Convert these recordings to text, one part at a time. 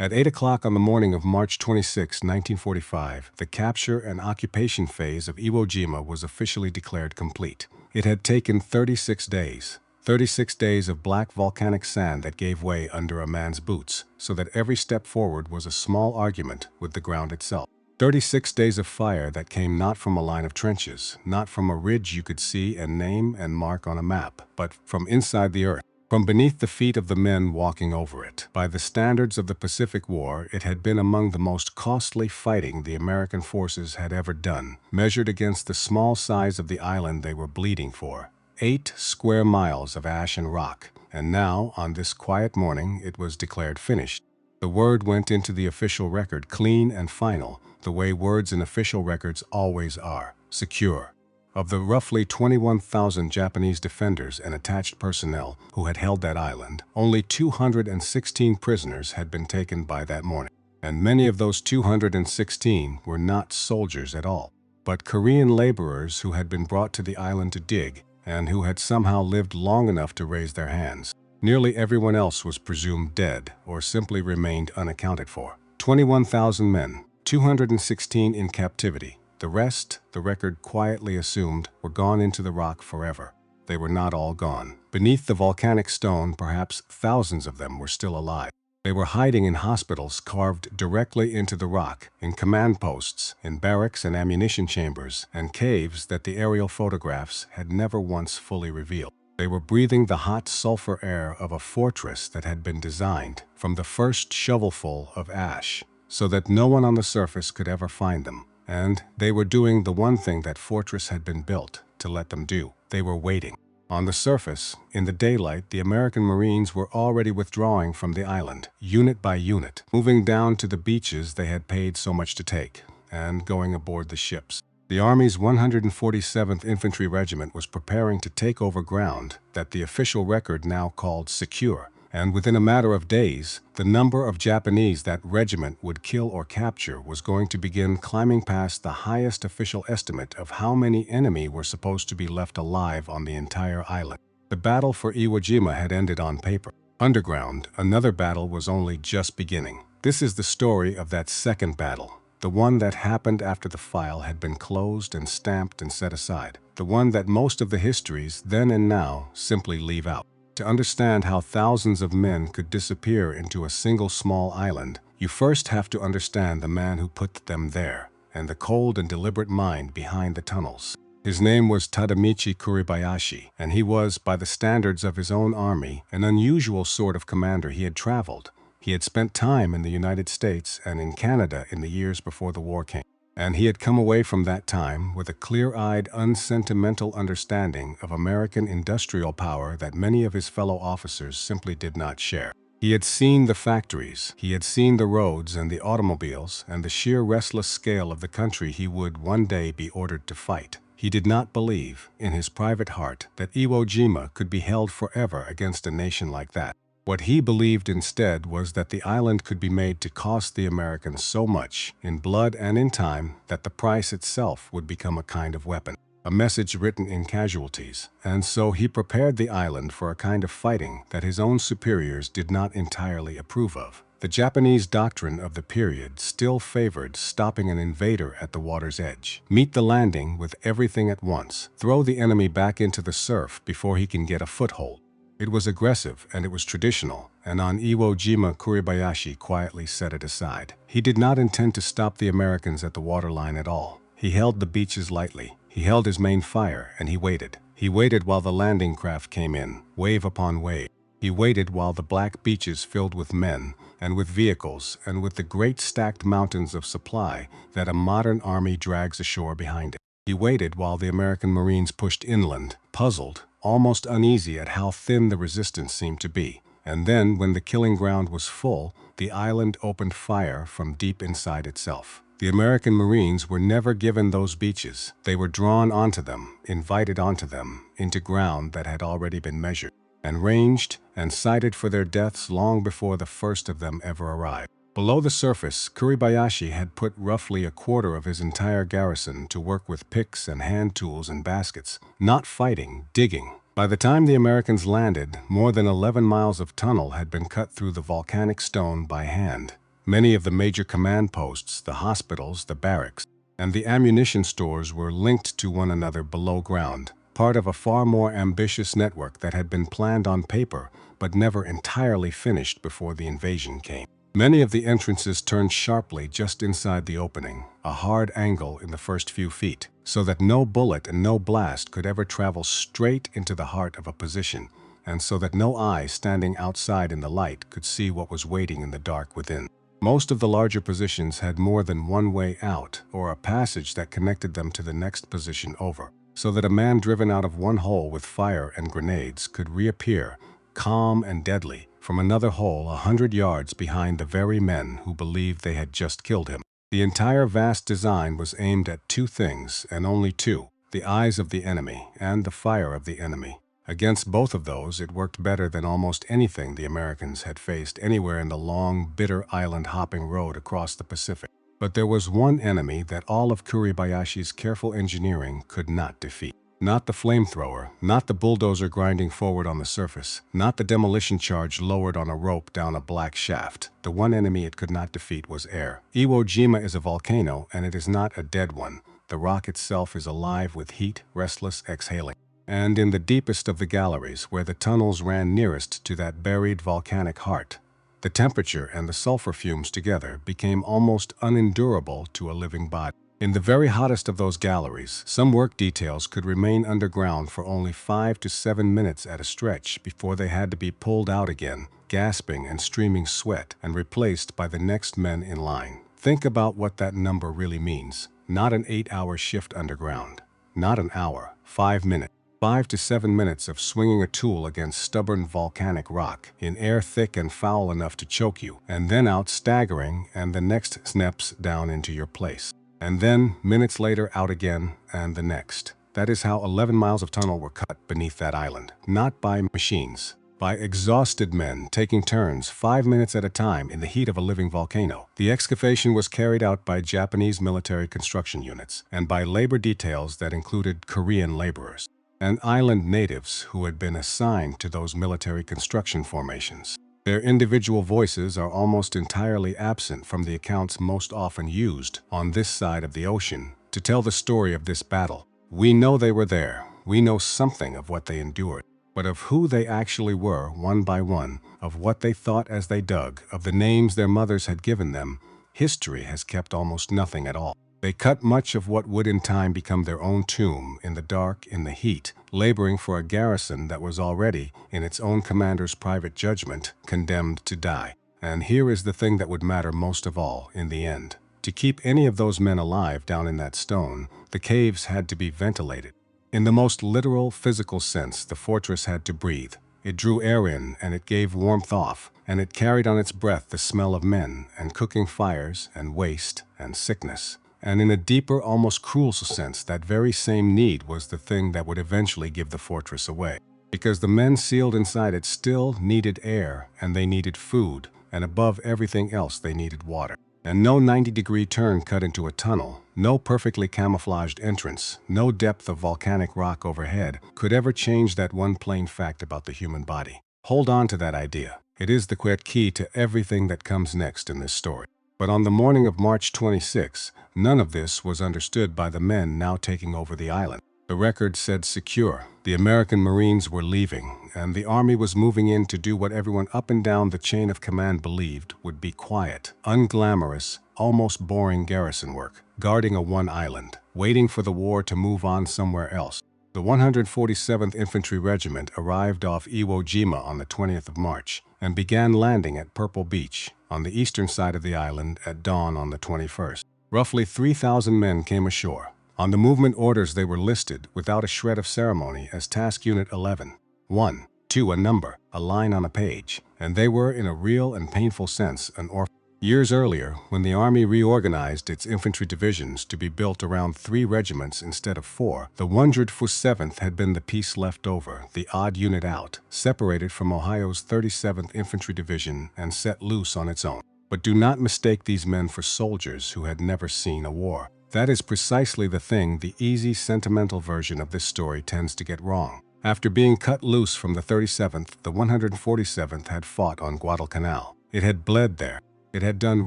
At 8 o'clock on the morning of March 26, 1945, the capture and occupation phase of Iwo Jima was officially declared complete. It had taken 36 days. 36 days of black volcanic sand that gave way under a man's boots, so that every step forward was a small argument with the ground itself. 36 days of fire that came not from a line of trenches, not from a ridge you could see and name and mark on a map, but from inside the earth, from beneath the feet of the men walking over it. By the standards of the Pacific War, it had been among the most costly fighting the American forces had ever done, measured against the small size of the island they were bleeding for. 8 square miles of ash and rock, and now, on this quiet morning, it was declared finished. The word went into the official record clean and final, the way words in official records always are, secure. Of the roughly 21,000 Japanese defenders and attached personnel who had held that island, only 216 prisoners had been taken by that morning, and many of those 216 were not soldiers at all, but Korean laborers who had been brought to the island to dig, and who had somehow lived long enough to raise their hands. Nearly everyone else was presumed dead or simply remained unaccounted for. 21,000 men, 216 in captivity. The rest, the record quietly assumed, were gone into the rock forever. They were not all gone. Beneath the volcanic stone, perhaps thousands of them were still alive. They were hiding in hospitals carved directly into the rock, in command posts, in barracks and ammunition chambers, and caves that the aerial photographs had never once fully revealed. They were breathing the hot sulfur air of a fortress that had been designed from the first shovelful of ash, so that no one on the surface could ever find them. And they were doing the one thing that fortress had been built to let them do. They were waiting. On the surface, in the daylight, the American Marines were already withdrawing from the island, unit by unit, moving down to the beaches they had paid so much to take, and going aboard the ships. The Army's 147th Infantry Regiment was preparing to take over ground that the official record now called secure, and within a matter of days, the number of Japanese that regiment would kill or capture was going to begin climbing past the highest official estimate of how many enemy were supposed to be left alive on the entire island. The battle for Iwo Jima had ended on paper. Underground, another battle was only just beginning. This is the story of that second battle, the one that happened after the file had been closed and stamped and set aside, the one that most of the histories, then and now, simply leave out. To understand how thousands of men could disappear into a single small island, you first have to understand the man who put them there, and the cold and deliberate mind behind the tunnels. His name was Tadamichi Kuribayashi, and he was, by the standards of his own army, an unusual sort of commander. He had traveled. He had spent time in the United States and in Canada in the years before the war came. And he had come away from that time with a clear-eyed, unsentimental understanding of American industrial power that many of his fellow officers simply did not share. He had seen the factories, he had seen the roads and the automobiles, and the sheer restless scale of the country he would one day be ordered to fight. He did not believe, in his private heart, that Iwo Jima could be held forever against a nation like that. What he believed instead was that the island could be made to cost the Americans so much, in blood and in time, that the price itself would become a kind of weapon, a message written in casualties. And so he prepared the island for a kind of fighting that his own superiors did not entirely approve of. The Japanese doctrine of the period still favored stopping an invader at the water's edge. Meet the landing with everything at once. Throw the enemy back into the surf before he can get a foothold. It was aggressive and it was traditional, and on Iwo Jima, Kuribayashi quietly set it aside. He did not intend to stop the Americans at the waterline at all. He held the beaches lightly. He held his main fire, and he waited. He waited while the landing craft came in, wave upon wave. He waited while the black beaches filled with men, and with vehicles, and with the great stacked mountains of supply that a modern army drags ashore behind it. He waited while the American Marines pushed inland, puzzled, almost uneasy at how thin the resistance seemed to be. And then, when the killing ground was full, the island opened fire from deep inside itself. The American Marines were never given those beaches. They were drawn onto them, invited onto them, into ground that had already been measured, and ranged and sighted for their deaths long before the first of them ever arrived. Below the surface, Kuribayashi had put roughly a quarter of his entire garrison to work with picks and hand tools and baskets, not fighting, digging. By the time the Americans landed, more than 11 miles of tunnel had been cut through the volcanic stone by hand. Many of the major command posts, the hospitals, the barracks, and the ammunition stores were linked to one another below ground, part of a far more ambitious network that had been planned on paper but never entirely finished before the invasion came. Many of the entrances turned sharply just inside the opening, a hard angle in the first few feet, so that no bullet and no blast could ever travel straight into the heart of a position, and so that no eye standing outside in the light could see what was waiting in the dark within. Most of the larger positions had more than one way out, or a passage that connected them to the next position over, so that a man driven out of one hole with fire and grenades could reappear, calm and deadly, from another hole 100 yards behind the very men who believed they had just killed him. The entire vast design was aimed at two things, and only two: the eyes of the enemy and the fire of the enemy. Against both of those, it worked better than almost anything the Americans had faced anywhere in the long, bitter island-hopping road across the Pacific. But there was one enemy that all of Kuribayashi's careful engineering could not defeat. Not the flamethrower, not the bulldozer grinding forward on the surface, not the demolition charge lowered on a rope down a black shaft. The one enemy it could not defeat was air. Iwo Jima is a volcano, and it is not a dead one. The rock itself is alive with heat, restless, exhaling. And in the deepest of the galleries, where the tunnels ran nearest to that buried volcanic heart, the temperature and the sulfur fumes together became almost unendurable to a living body. In the very hottest of those galleries, some work details could remain underground for only 5 to 7 minutes at a stretch before they had to be pulled out again, gasping and streaming sweat, and replaced by the next men in line. Think about what that number really means. Not an 8-hour shift underground. Not an hour, 5 minutes. 5 to 7 minutes of swinging a tool against stubborn volcanic rock, in air thick and foul enough to choke you, and then out staggering, and the next steps down into your place. And then, minutes later, out again, and the next. That is how 11 miles of tunnel were cut beneath that island. Not by machines. By exhausted men taking turns 5 minutes at a time in the heat of a living volcano. The excavation was carried out by Japanese military construction units, and by labor details that included Korean laborers and island natives who had been assigned to those military construction formations. Their individual voices are almost entirely absent from the accounts most often used on this side of the ocean to tell the story of this battle. We know they were there. We know something of what they endured. But of who they actually were, one by one, of what they thought as they dug, of the names their mothers had given them, history has kept almost nothing at all. They cut much of what would in time become their own tomb in the dark, in the heat, laboring for a garrison that was already, in its own commander's private judgment, condemned to die. And here is the thing that would matter most of all in the end. To keep any of those men alive down in that stone, the caves had to be ventilated. In the most literal, physical sense, the fortress had to breathe. It drew air in, and it gave warmth off, and it carried on its breath the smell of men, and cooking fires, and waste, and sickness. And in a deeper, almost cruel sense, that very same need was the thing that would eventually give the fortress away. Because the men sealed inside it still needed air, and they needed food, and above everything else they needed water. And no 90-degree turn cut into a tunnel, no perfectly camouflaged entrance, no depth of volcanic rock overhead could ever change that one plain fact about the human body. Hold on to that idea. It is the key to everything that comes next in this story. But on the morning of March 26, none of this was understood by the men now taking over the island. The record said secure. The American Marines were leaving, and the Army was moving in to do what everyone up and down the chain of command believed would be quiet, unglamorous, almost boring garrison work, guarding a one island, waiting for the war to move on somewhere else. The 147th Infantry Regiment arrived off Iwo Jima on the 20th of March and began landing at Purple Beach on the eastern side of the island at dawn on the 21st. Roughly 3,000 men came ashore. On the movement orders they were listed without a shred of ceremony as Task Unit 11. 1, 2, a number, a line on a page, and they were in a real and painful sense an orphan. Years earlier, when the Army reorganized its infantry divisions to be built around 3 regiments instead of 4, the 147th had been the piece left over, the odd unit out, separated from Ohio's 37th Infantry Division and set loose on its own. But do not mistake these men for soldiers who had never seen a war. That is precisely the thing the easy, sentimental version of this story tends to get wrong. After being cut loose from the 37th, the 147th had fought on Guadalcanal. It had bled there. It had done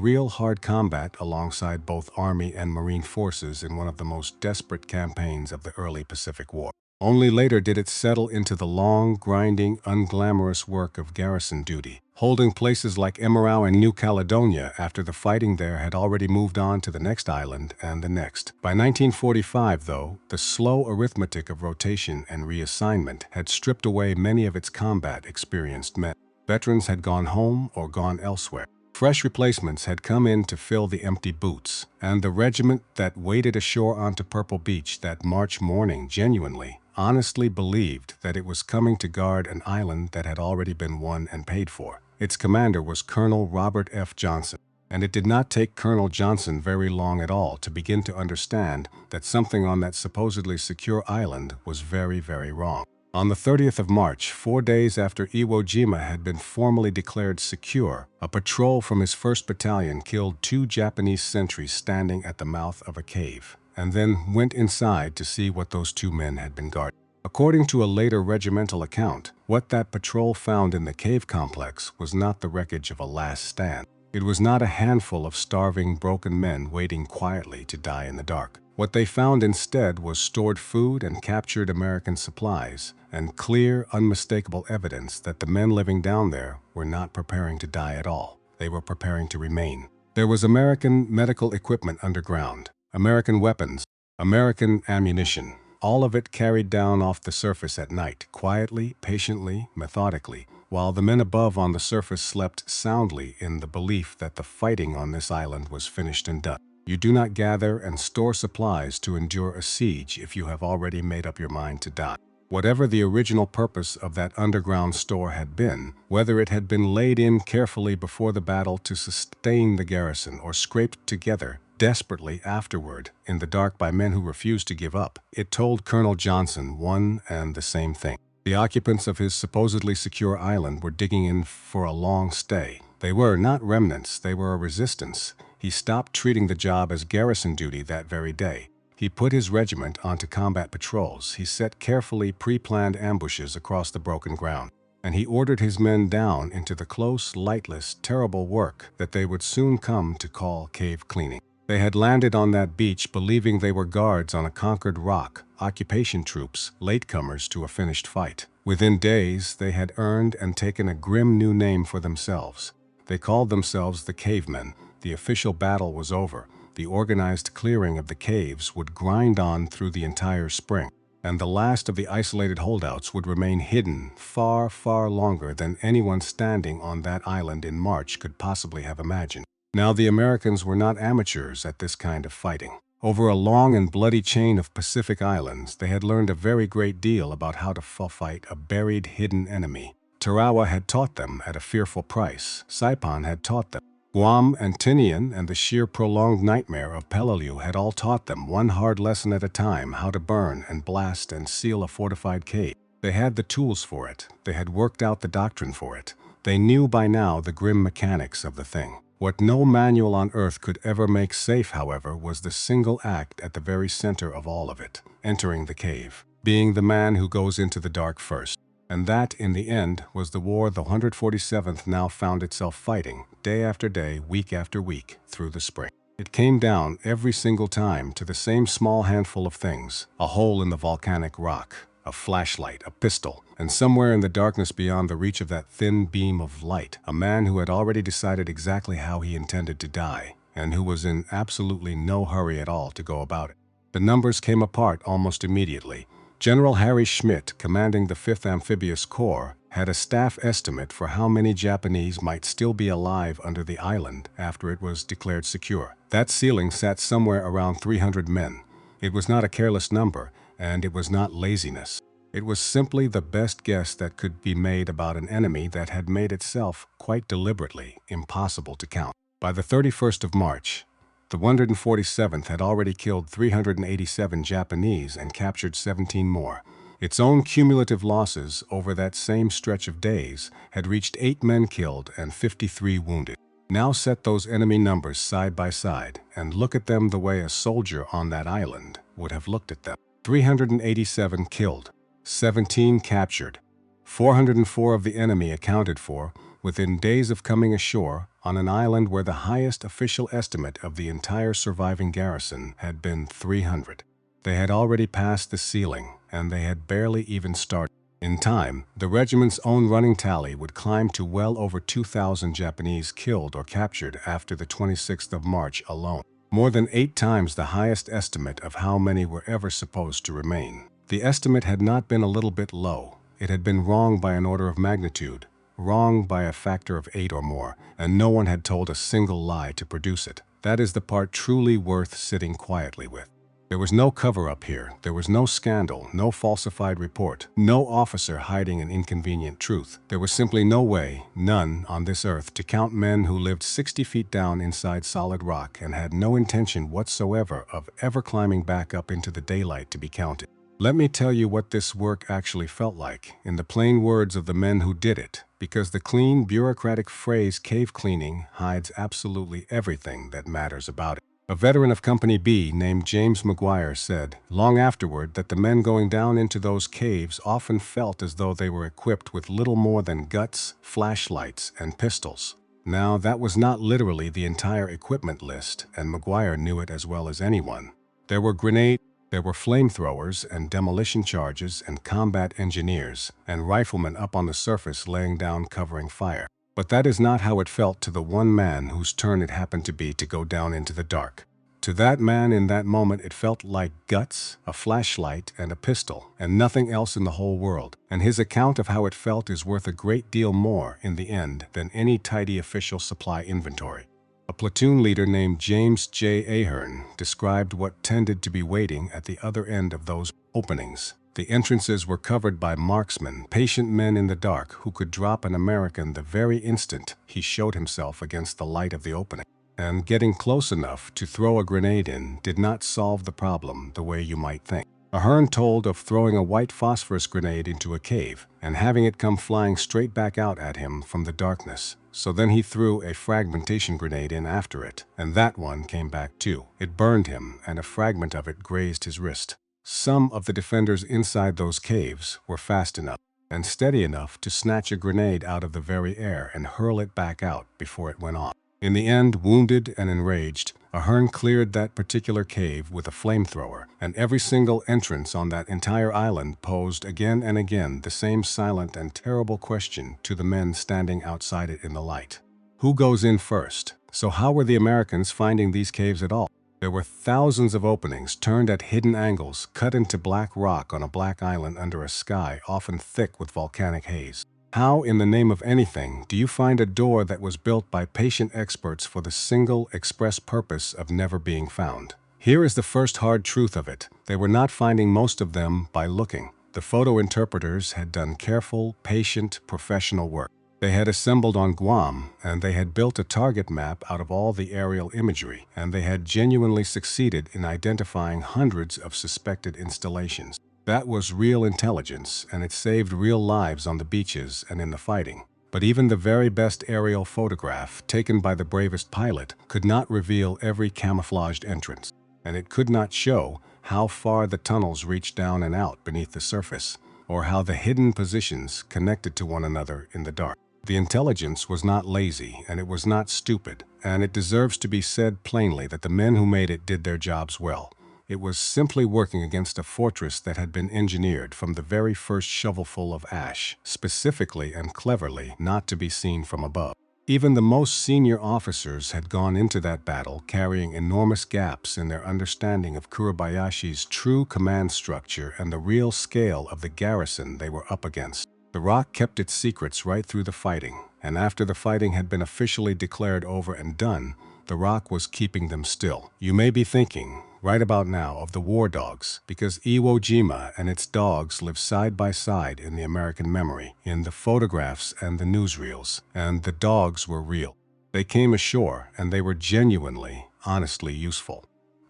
real hard combat alongside both Army and Marine forces in one of the most desperate campaigns of the early Pacific War. Only later did it settle into the long, grinding, unglamorous work of garrison duty, holding places like Emerau and New Caledonia after the fighting there had already moved on to the next island and the next. By 1945, though, the slow arithmetic of rotation and reassignment had stripped away many of its combat-experienced men. Veterans had gone home or gone elsewhere. Fresh replacements had come in to fill the empty boots, and the regiment that waded ashore onto Purple Beach that March morning genuinely, honestly believed that it was coming to guard an island that had already been won and paid for. Its commander was Colonel Robert F. Johnson, and it did not take Colonel Johnson very long at all to begin to understand that something on that supposedly secure island was very, very wrong. On the 30th of March, 4 days after Iwo Jima had been formally declared secure, a patrol from his 1st Battalion killed 2 Japanese sentries standing at the mouth of a cave, and then went inside to see what those 2 men had been guarding. According to a later regimental account, what that patrol found in the cave complex was not the wreckage of a last stand. It was not a handful of starving, broken men waiting quietly to die in the dark. What they found instead was stored food and captured American supplies, and clear, unmistakable evidence that the men living down there were not preparing to die at all. They were preparing to remain. There was American medical equipment underground, American weapons, American ammunition, all of it carried down off the surface at night, quietly, patiently, methodically, while the men above on the surface slept soundly in the belief that the fighting on this island was finished and done. You do not gather and store supplies to endure a siege if you have already made up your mind to die. Whatever the original purpose of that underground store had been, whether it had been laid in carefully before the battle to sustain the garrison or scraped together desperately afterward in the dark by men who refused to give up, it told Colonel Johnson one and the same thing. The occupants of his supposedly secure island were digging in for a long stay. They were not remnants, they were a resistance. He stopped treating the job as garrison duty that very day. He put his regiment onto combat patrols. He set carefully pre-planned ambushes across the broken ground, and he ordered his men down into the close, lightless, terrible work that they would soon come to call cave cleaning. They had landed on that beach believing they were guards on a conquered rock, occupation troops, latecomers to a finished fight. Within days, they had earned and taken a grim new name for themselves. They called themselves the Cavemen. The official battle was over. The organized clearing of the caves would grind on through the entire spring, and the last of the isolated holdouts would remain hidden far, far longer than anyone standing on that island in March could possibly have imagined. Now the Americans were not amateurs at this kind of fighting. Over a long and bloody chain of Pacific islands, they had learned a very great deal about how to fight a buried, hidden enemy. Tarawa had taught them at a fearful price. Saipan had taught them. Guam and Tinian and the sheer prolonged nightmare of Peleliu had all taught them one hard lesson at a time how to burn and blast and seal a fortified cave. They had the tools for it. They had worked out the doctrine for it. They knew by now the grim mechanics of the thing. What no manual on earth could ever make safe, however, was the single act at the very center of all of it, entering the cave, being the man who goes into the dark first. And that, in the end, was the war the 147th now found itself fighting, day after day, week after week, through the spring. It came down every single time to the same small handful of things: a hole in the volcanic rock, a flashlight, a pistol, and somewhere in the darkness beyond the reach of that thin beam of light, a man who had already decided exactly how he intended to die, and who was in absolutely no hurry at all to go about it. The numbers came apart almost immediately. General Harry Schmidt, commanding the 5th Amphibious Corps, had a staff estimate for how many Japanese might still be alive under the island after it was declared secure. That ceiling sat somewhere around 300 men. It was not a careless number, and it was not laziness. It was simply the best guess that could be made about an enemy that had made itself, quite deliberately, impossible to count. By the 31st of March, the 147th had already killed 387 Japanese and captured 17 more. Its own cumulative losses over that same stretch of days had reached 8 men killed and 53 wounded. Now set those enemy numbers side by side and look at them the way a soldier on that island would have looked at them. 387 killed, 17 captured, 404 of the enemy accounted for, within days of coming ashore on an island where the highest official estimate of the entire surviving garrison had been 300. They had already passed the ceiling, and they had barely even started. In time, the regiment's own running tally would climb to well over 2,000 Japanese killed or captured after the 26th of March alone, more than 8 times the highest estimate of how many were ever supposed to remain. The estimate had not been a little bit low. It had been wrong by an order of magnitude, wrong by a factor of 8 or more, and no one had told a single lie to produce it. That is the part truly worth sitting quietly with. There was no cover-up here. There was no scandal, no falsified report, no officer hiding an inconvenient truth. There was simply no way, none on this earth, to count men who lived 60 feet down inside solid rock and had no intention whatsoever of ever climbing back up into the daylight to be counted. Let me tell you what this work actually felt like, in the plain words of the men who did it, because the clean, bureaucratic phrase cave cleaning hides absolutely everything that matters about it. A veteran of Company B named James McGuire said, long afterward, that the men going down into those caves often felt as though they were equipped with little more than guts, flashlights, and pistols. Now, that was not literally the entire equipment list, and McGuire knew it as well as anyone. There were grenades, there were flamethrowers and demolition charges and combat engineers and riflemen up on the surface laying down covering fire. But that is not how it felt to the one man whose turn it happened to be to go down into the dark. To that man in that moment it felt like guts, a flashlight, and a pistol, and nothing else in the whole world. And his account of how it felt is worth a great deal more in the end than any tidy official supply inventory. A platoon leader named James J. Ahern described what tended to be waiting at the other end of those openings. The entrances were covered by marksmen, patient men in the dark who could drop an American the very instant he showed himself against the light of the opening. And getting close enough to throw a grenade in did not solve the problem the way you might think. Ahern told of throwing a white phosphorus grenade into a cave and having it come flying straight back out at him from the darkness. So then he threw a fragmentation grenade in after it, and that one came back too. It burned him, and a fragment of it grazed his wrist. Some of the defenders inside those caves were fast enough and steady enough to snatch a grenade out of the very air and hurl it back out before it went off. In the end, wounded and enraged, Ahern cleared that particular cave with a flamethrower, and every single entrance on that entire island posed again and again the same silent and terrible question to the men standing outside it in the light. Who goes in first? So how were the Americans finding these caves at all? There were thousands of openings turned at hidden angles, cut into black rock on a black island under a sky often thick with volcanic haze. How, in the name of anything, do you find a door that was built by patient experts for the single express purpose of never being found? Here is the first hard truth of it. They were not finding most of them by looking. The photo interpreters had done careful, patient, professional work. They had assembled on Guam, and they had built a target map out of all the aerial imagery, and they had genuinely succeeded in identifying hundreds of suspected installations. That was real intelligence, and it saved real lives on the beaches and in the fighting. But even the very best aerial photograph, taken by the bravest pilot, could not reveal every camouflaged entrance, and it could not show how far the tunnels reached down and out beneath the surface, or how the hidden positions connected to one another in the dark. The intelligence was not lazy, and it was not stupid, and it deserves to be said plainly that the men who made it did their jobs well. It was simply working against a fortress that had been engineered from the very first shovelful of ash, specifically and cleverly not to be seen from above. Even the most senior officers had gone into that battle carrying enormous gaps in their understanding of Kurobayashi's true command structure and the real scale of the garrison they were up against. The Rock kept its secrets right through the fighting, and after the fighting had been officially declared over and done, the Rock was keeping them still. You may be thinking, right about now, of the war dogs, because Iwo Jima and its dogs live side by side in the American memory, in the photographs and the newsreels, and the dogs were real. They came ashore, and they were genuinely, honestly useful.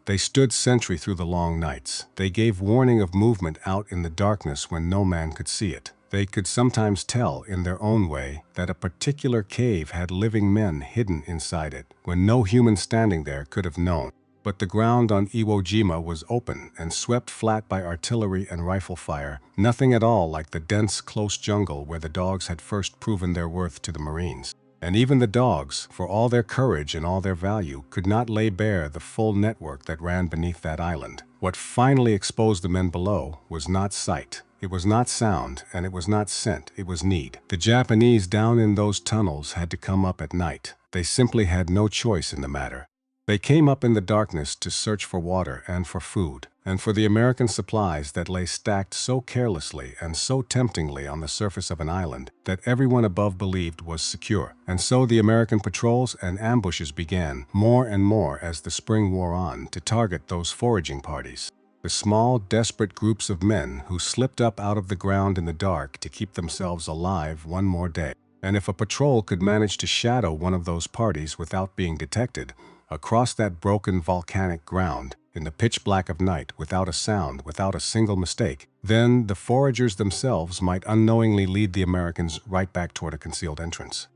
They stood sentry through the long nights. They gave warning of movement out in the darkness when no man could see it. They could sometimes tell, in their own way, that a particular cave had living men hidden inside it, when no human standing there could have known. But the ground on Iwo Jima was open and swept flat by artillery and rifle fire, nothing at all like the dense, close jungle where the dogs had first proven their worth to the Marines. And even the dogs, for all their courage and all their value, could not lay bare the full network that ran beneath that island. What finally exposed the men below was not sight, it was not sound, and it was not scent, it was need. The Japanese down in those tunnels had to come up at night. They simply had no choice in the matter. They came up in the darkness to search for water and for food, and for the American supplies that lay stacked so carelessly and so temptingly on the surface of an island that everyone above believed was secure. And so the American patrols and ambushes began, more and more as the spring wore on, to target those foraging parties. The small, desperate groups of men who slipped up out of the ground in the dark to keep themselves alive one more day. And if a patrol could manage to shadow one of those parties without being detected, across that broken volcanic ground, in the pitch black of night, without a sound, without a single mistake, then the foragers themselves might unknowingly lead the Americans right back toward a concealed entrance.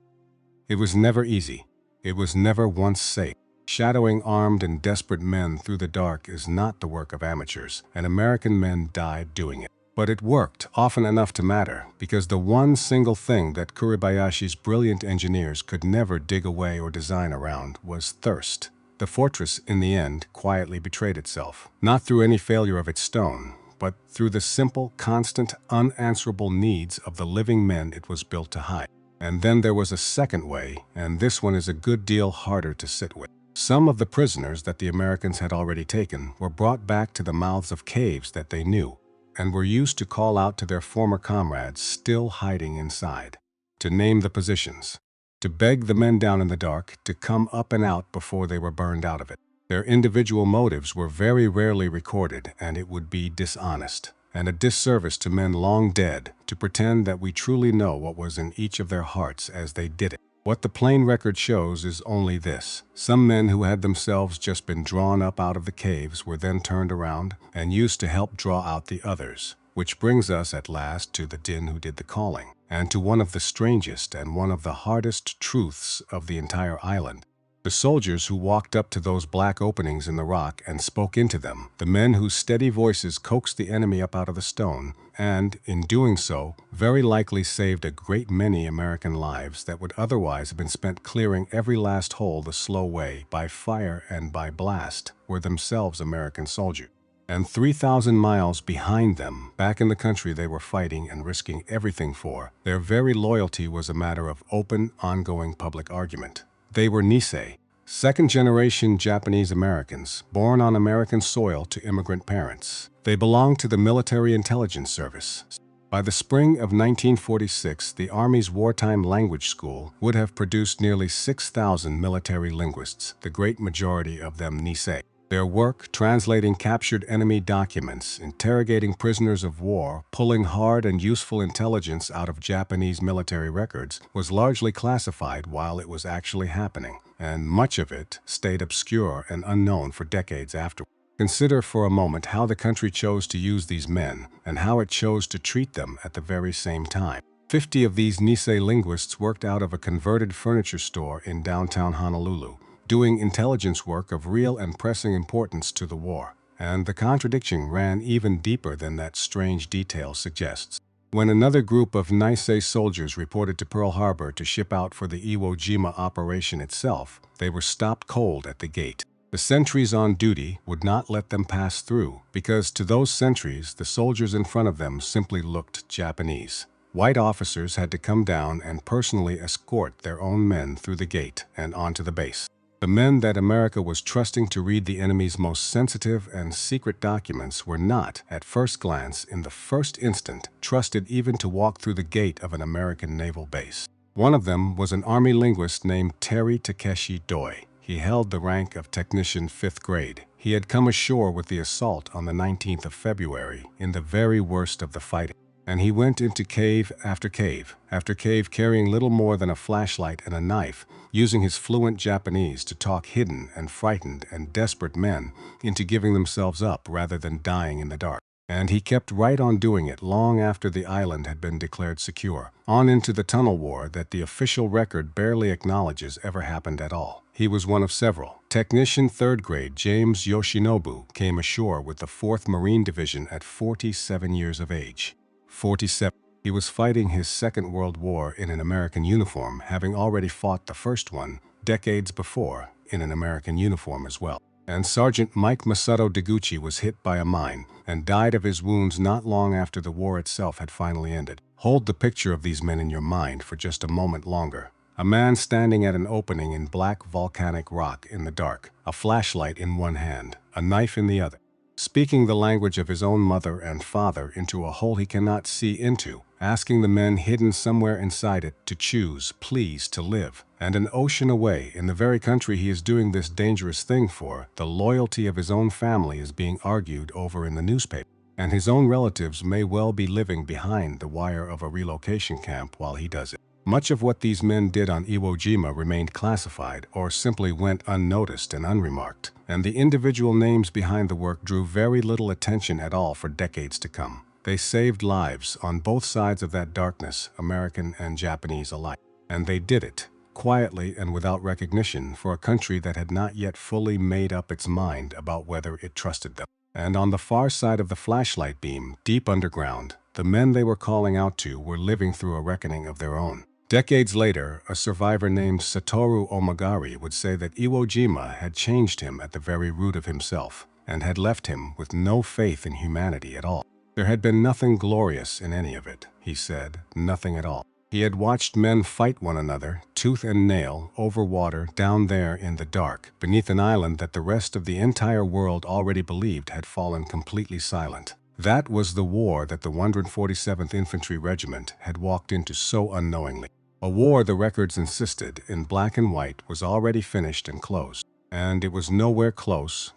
It was never easy. It was never once safe. Shadowing armed and desperate men through the dark is not the work of amateurs, and American men died doing it. But it worked often enough to matter, because the one single thing that Kuribayashi's brilliant engineers could never dig away or design around was thirst. The fortress, in the end, quietly betrayed itself, not through any failure of its stone, but through the simple, constant, unanswerable needs of the living men it was built to hide. And then there was a second way, and this one is a good deal harder to sit with. Some of the prisoners that the Americans had already taken were brought back to the mouths of caves that they knew, and were used to call out to their former comrades still hiding inside, to name the positions, to beg the men down in the dark to come up and out before they were burned out of it. Their individual motives were very rarely recorded, and it would be dishonest and a disservice to men long dead to pretend that we truly know what was in each of their hearts as they did it. What the plain record shows is only this. Some men who had themselves just been drawn up out of the caves were then turned around and used to help draw out the others, which brings us at last to the din who did the calling, and to one of the strangest and one of the hardest truths of the entire island. The soldiers who walked up to those black openings in the rock and spoke into them, the men whose steady voices coaxed the enemy up out of the stone, and, in doing so, very likely saved a great many American lives that would otherwise have been spent clearing every last hole the slow way, by fire and by blast, were themselves American soldiers. And 3,000 miles behind them, back in the country they were fighting and risking everything for, their very loyalty was a matter of open, ongoing public argument. They were Nisei, second-generation Japanese Americans, born on American soil to immigrant parents. They belonged to the Military Intelligence Service. By the spring of 1946, the Army's wartime language school would have produced nearly 6,000 military linguists, the great majority of them Nisei. Their work, translating captured enemy documents, interrogating prisoners of war, pulling hard and useful intelligence out of Japanese military records, was largely classified while it was actually happening, and much of it stayed obscure and unknown for decades afterward. Consider for a moment how the country chose to use these men, and how it chose to treat them at the very same time. 50 of these Nisei linguists worked out of a converted furniture store in downtown Honolulu, doing intelligence work of real and pressing importance to the war. And the contradiction ran even deeper than that strange detail suggests. When another group of Nisei soldiers reported to Pearl Harbor to ship out for the Iwo Jima operation itself, they were stopped cold at the gate. The sentries on duty would not let them pass through, because to those sentries, the soldiers in front of them simply looked Japanese. White officers had to come down and personally escort their own men through the gate and onto the base. The men that America was trusting to read the enemy's most sensitive and secret documents were not, at first glance, in the first instant, trusted even to walk through the gate of an American naval base. One of them was an Army linguist named Terry Takeshi Doi. He held the rank of technician 5th grade. He had come ashore with the assault on the 19th of February, in the very worst of the fighting. And he went into cave after cave carrying little more than a flashlight and a knife, using his fluent Japanese to talk hidden and frightened and desperate men into giving themselves up rather than dying in the dark. And he kept right on doing it long after the island had been declared secure, on into the tunnel war that the official record barely acknowledges ever happened at all. He was one of several. Technician 3rd grade James Yoshinobu came ashore with the 4th Marine Division at 47 years of age. 47. He was fighting his Second World War in an American uniform, having already fought the first one decades before in an American uniform as well. And Sergeant Mike Masato Deguchi was hit by a mine and died of his wounds not long after the war itself had finally ended. Hold the picture of these men in your mind for just a moment longer. A man standing at an opening in black volcanic rock in the dark, a flashlight in one hand, a knife in the other, speaking the language of his own mother and father into a hole he cannot see into, asking the men hidden somewhere inside it to choose, please, to live. And an ocean away, in the very country he is doing this dangerous thing for, the loyalty of his own family is being argued over in the newspaper, and his own relatives may well be living behind the wire of a relocation camp while he does it. Much of what these men did on Iwo Jima remained classified or simply went unnoticed and unremarked, and the individual names behind the work drew very little attention at all for decades to come. They saved lives on both sides of that darkness, American and Japanese alike, and they did it quietly and without recognition for a country that had not yet fully made up its mind about whether it trusted them. And on the far side of the flashlight beam, deep underground, the men they were calling out to were living through a reckoning of their own. Decades later, a survivor named Satoru Omagari would say that Iwo Jima had changed him at the very root of himself and had left him with no faith in humanity at all. There had been nothing glorious in any of it, he said, nothing at all. He had watched men fight one another, tooth and nail, over water, down there in the dark, beneath an island that the rest of the entire world already believed had fallen completely silent. That was the war that the 147th Infantry Regiment had walked into so unknowingly. A war, the records insisted, in black and white, was already finished and closed. And it was nowhere close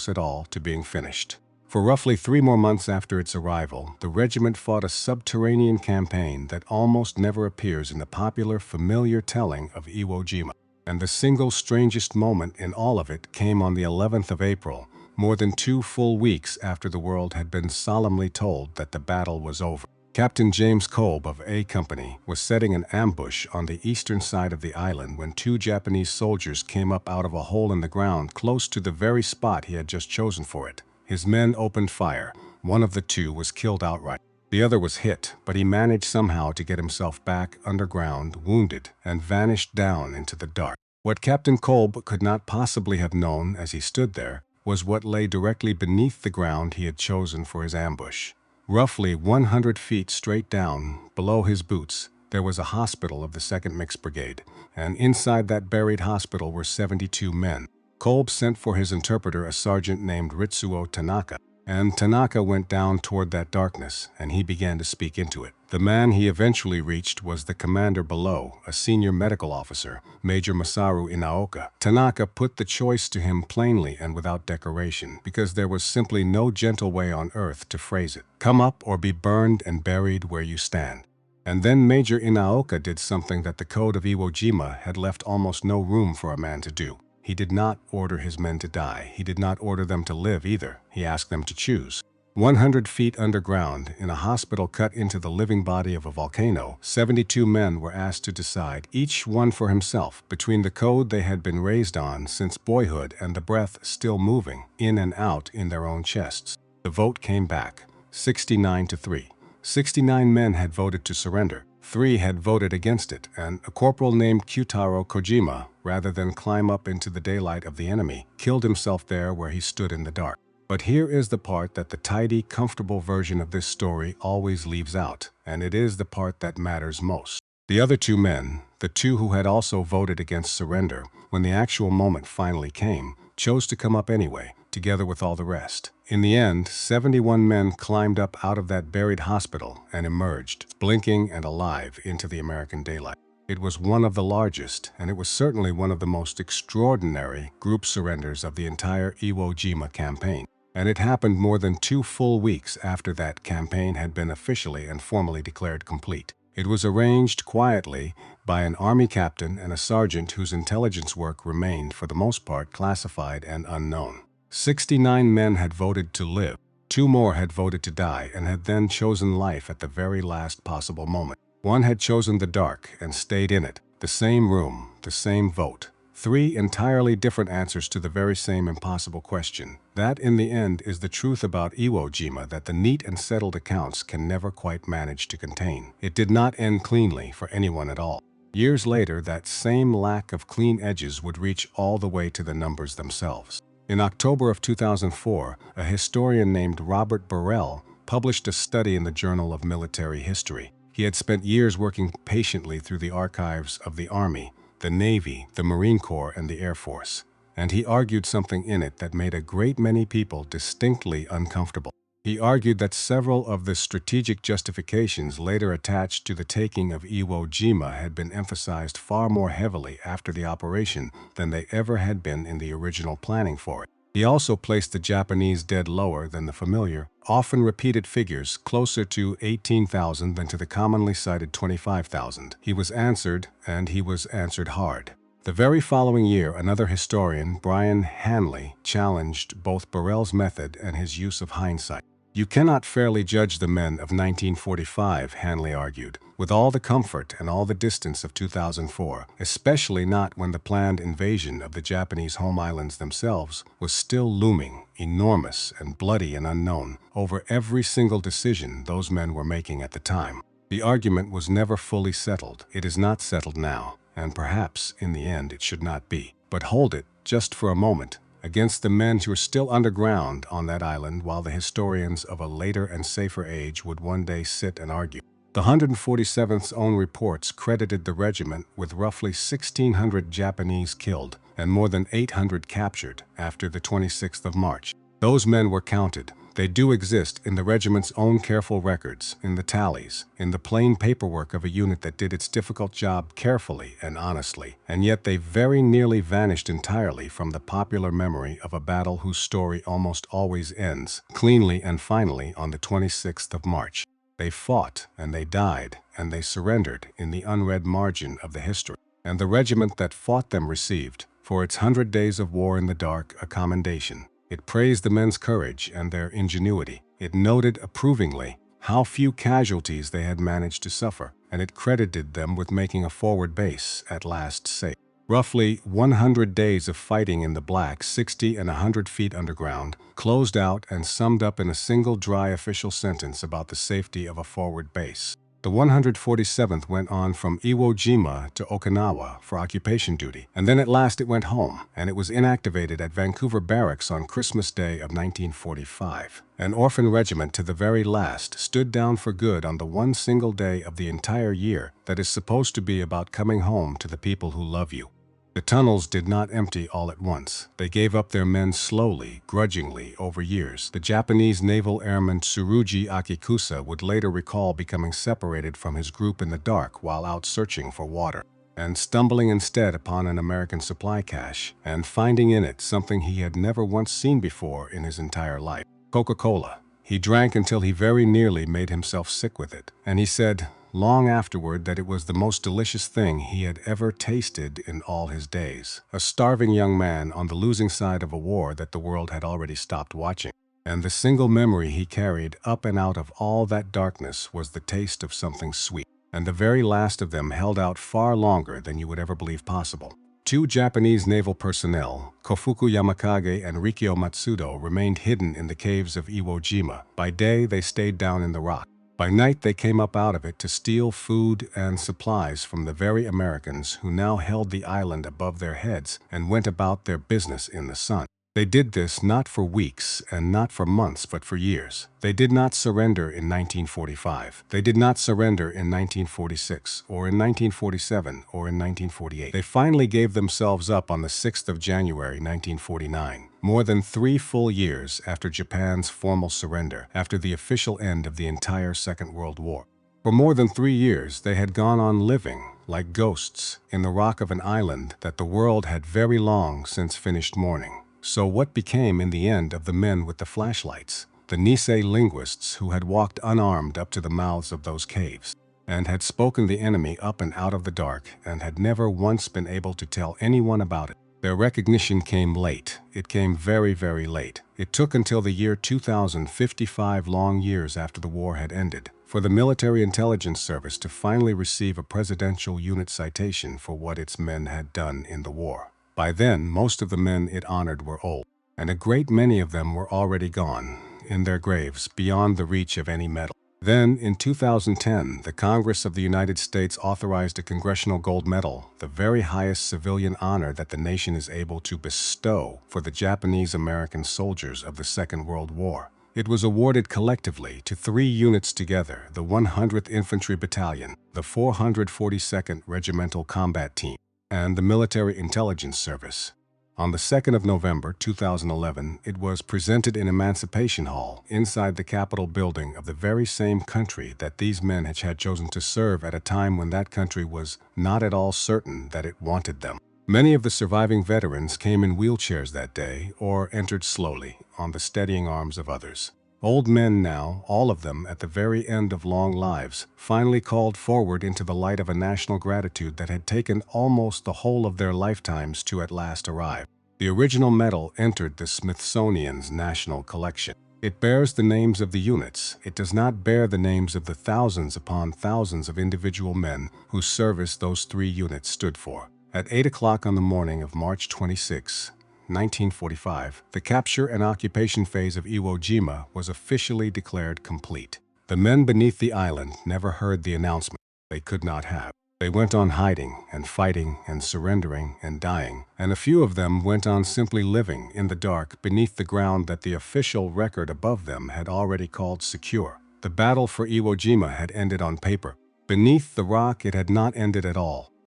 at all to being finished. For roughly 3 more months after its arrival, the regiment fought a subterranean campaign that almost never appears in the popular, familiar telling of Iwo Jima. And the single strangest moment in all of it came on the 11th of April, more than 2 full weeks after the world had been solemnly told that the battle was over. Captain James Kolb of A Company was setting an ambush on the eastern side of the island when 2 Japanese soldiers came up out of a hole in the ground close to the very spot he had just chosen for it. His men opened fire. One of the 2 was killed outright. The other was hit, but he managed somehow to get himself back underground, wounded, and vanished down into the dark. What Captain Kolb could not possibly have known as he stood there was what lay directly beneath the ground he had chosen for his ambush. Roughly 100 feet straight down, below his boots, there was a hospital of the 2nd Mixed Brigade, and inside that buried hospital were 72 men. Kolb sent for his interpreter, a sergeant named Ritsuo Tanaka, and Tanaka went down toward that darkness, and he began to speak into it. The man he eventually reached was the commander below, a senior medical officer, Major Masaru Inaoka. Tanaka put the choice to him plainly and without decoration, because there was simply no gentle way on earth to phrase it. Come up or be burned and buried where you stand. And then Major Inaoka did something that the code of Iwo Jima had left almost no room for a man to do. He did not order his men to die. He did not order them to live either. He asked them to choose. 100 feet underground, in a hospital cut into the living body of a volcano, 72 men were asked to decide, each one for himself, between the code they had been raised on since boyhood and the breath still moving in and out in their own chests. The vote came back, 69-3. 69 men had voted to surrender. 3 had voted against it, and a corporal named Kyutaro Kojima, rather than climb up into the daylight of the enemy, killed himself there where he stood in the dark. But here is the part that the tidy, comfortable version of this story always leaves out, and it is the part that matters most. The other 2 men, the 2 who had also voted against surrender, when the actual moment finally came, chose to come up anyway, together with all the rest. In the end, 71 men climbed up out of that buried hospital and emerged, blinking and alive, into the American daylight. It was one of the largest, and it was certainly one of the most extraordinary group surrenders of the entire Iwo Jima campaign. And it happened more than 2 full weeks after that campaign had been officially and formally declared complete. It was arranged quietly by an army captain and a sergeant whose intelligence work remained for the most part classified and unknown. 69 men had voted to live. 2 more had voted to die and had then chosen life at the very last possible moment. 1 had chosen the dark and stayed in it. The same room, the same vote. Three entirely different answers to the very same impossible question. That, in the end, is the truth about Iwo Jima that the neat and settled accounts can never quite manage to contain. It did not end cleanly for anyone at all. Years later, that same lack of clean edges would reach all the way to the numbers themselves. In October of 2004, a historian named Robert Burrell published a study in the Journal of Military History. He had spent years working patiently through the archives of the Army, the Navy, the Marine Corps, and the Air Force, and he argued something in it that made a great many people distinctly uncomfortable. He argued that several of the strategic justifications later attached to the taking of Iwo Jima had been emphasized far more heavily after the operation than they ever had been in the original planning for it. He also placed the Japanese dead lower than the familiar, often repeated figures, closer to 18,000 than to the commonly cited 25,000. He was answered, and he was answered hard. The very following year, another historian, Brian Hanley, challenged both Burrell's method and his use of hindsight. You cannot fairly judge the men of 1945, Hanley argued, with all the comfort and all the distance of 2004, especially not when the planned invasion of the Japanese home islands themselves was still looming, enormous and bloody and unknown, over every single decision those men were making at the time. The argument was never fully settled. It is not settled now, and perhaps, in the end, it should not be. But hold it, just for a moment, against the men who were still underground on that island while the historians of a later and safer age would one day sit and argue. The 147th's own reports credited the regiment with roughly 1,600 Japanese killed and more than 800 captured after the 26th of March. Those men were counted. They do exist in the regiment's own careful records, in the tallies, in the plain paperwork of a unit that did its difficult job carefully and honestly, and yet they very nearly vanished entirely from the popular memory of a battle whose story almost always ends, cleanly and finally, on the 26th of March. They fought, and they died, and they surrendered in the unread margin of the history, and the regiment that fought them received, for its 100 days of war in the dark, a commendation. It praised the men's courage and their ingenuity. It noted approvingly how few casualties they had managed to suffer, and it credited them with making a forward base at last safe. Roughly 100 days of fighting in the black, 60 and 100 feet underground, closed out and summed up in a single dry official sentence about the safety of a forward base. The 147th went on from Iwo Jima to Okinawa for occupation duty, and then at last it went home, and it was inactivated at Vancouver Barracks on Christmas Day of 1945. An orphan regiment to the very last stood down for good on the one single day of the entire year that is supposed to be about coming home to the people who love you. The tunnels did not empty all at once. They gave up their men slowly, grudgingly, over years. The Japanese naval airman Tsurugi Akikusa would later recall becoming separated from his group in the dark while out searching for water, and stumbling instead upon an American supply cache, and finding in it something he had never once seen before in his entire life: Coca-Cola. He drank until he very nearly made himself sick with it, and he said, long afterward, that it was the most delicious thing he had ever tasted in all his days. A starving young man on the losing side of a war that the world had already stopped watching. And the single memory he carried up and out of all that darkness was the taste of something sweet. And the very last of them held out far longer than you would ever believe possible. Two Japanese naval personnel, Kofuku Yamakage and Rikyo Matsudo, remained hidden in the caves of Iwo Jima. By day, they stayed down in the rock. By night, they came up out of it to steal food and supplies from the very Americans who now held the island above their heads and went about their business in the sun. They did this not for weeks and not for months, but for years. They did not surrender in 1945. They did not surrender in 1946, or in 1947, or in 1948. They finally gave themselves up on the 6th of January, 1949, more than 3 full years after Japan's formal surrender, after the official end of the entire Second World War. For more than 3 years, they had gone on living, like ghosts, in the rock of an island that the world had very long since finished mourning. So what became in the end of the men with the flashlights, the Nisei linguists who had walked unarmed up to the mouths of those caves, and had spoken the enemy up and out of the dark, and had never once been able to tell anyone about it? Their recognition came late. It came very, very late. It took until the year 2055 long years after the war had ended, for the Military Intelligence Service to finally receive a presidential unit citation for what its men had done in the war. By then, most of the men it honored were old, and a great many of them were already gone, in their graves, beyond the reach of any medal. Then, in 2010, the Congress of the United States authorized a Congressional Gold Medal, the very highest civilian honor that the nation is able to bestow for the Japanese-American soldiers of the Second World War. It was awarded collectively to 3 units together: the 100th Infantry Battalion, the 442nd Regimental Combat Team, and the Military Intelligence Service. On the 2nd of November 2011, it was presented in Emancipation Hall inside the Capitol building of the very same country that these men had chosen to serve at a time when that country was not at all certain that it wanted them. Many of the surviving veterans came in wheelchairs that day or entered slowly on the steadying arms of others. Old men now, all of them at the very end of long lives, finally called forward into the light of a national gratitude that had taken almost the whole of their lifetimes to at last arrive. The original medal entered the Smithsonian's National Collection. It bears the names of the units. It does not bear the names of the thousands upon thousands of individual men whose service those 3 units stood for. At 8 o'clock on the morning of March 26, 1945, the capture and occupation phase of Iwo Jima was officially declared complete. The men beneath the island never heard the announcement. They could not have. They went on hiding and fighting and surrendering and dying, and a few of them went on simply living in the dark beneath the ground that the official record above them had already called secure. The battle for Iwo Jima had ended on paper. Beneath the rock, it had not ended at all.